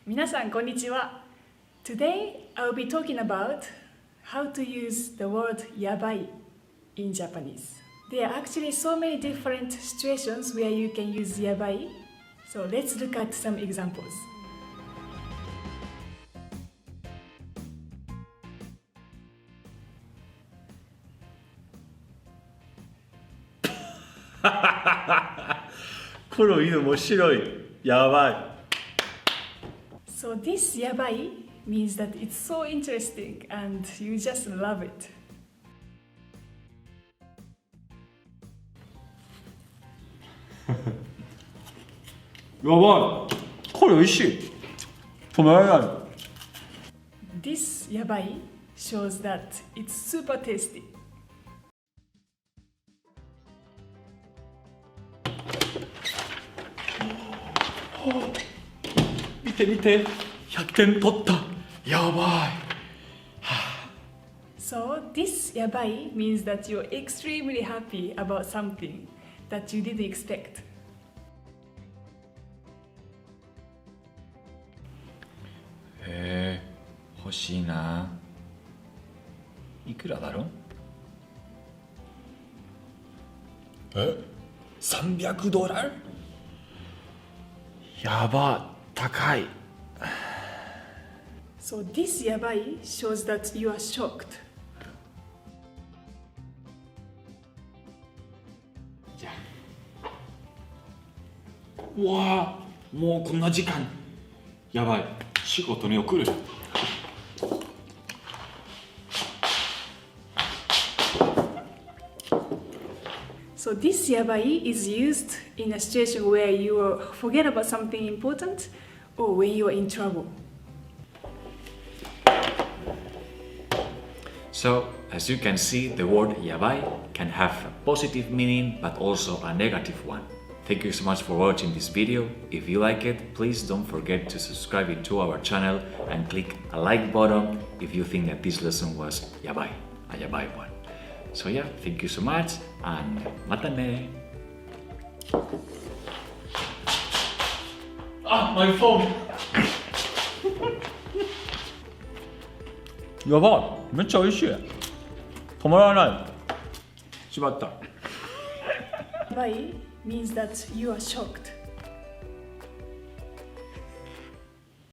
皆さんこんにちは。Today I'll be talking about how to use the word YABAI in Japanese. There are actually so many different situations where you can use YABAI. So let's look at some examples. So this yabai means that it's so interesting and you just love it. やばい、これ美味しい。止められない。 This yabai shows that it's super tasty. 見て見て、100点取った。やばい。So this yabai means that you're extremely happy about something that you didn't expect. へえ、欲しいな。いくらだろう？$300？やば、高い。 So this yabai shows that you are shocked. じゃあ、うわあ、もうこんな時間。やばい、仕事に送る。So this yabai is used in a situation where you forget about something important or when you are in trouble. So, as you can see, the word yabai can have a positive meaning but also a negative one. Thank you so much for watching this video. If you like it, please don't forget to subscribe to our channel and click a like button if you think that this lesson was yabai, a yabai one. So yeah, thank you so much and mata ne! Ah, my phone! やばい、めっちゃ美味しい。止まらない。しまった。Yabai means that you are shocked.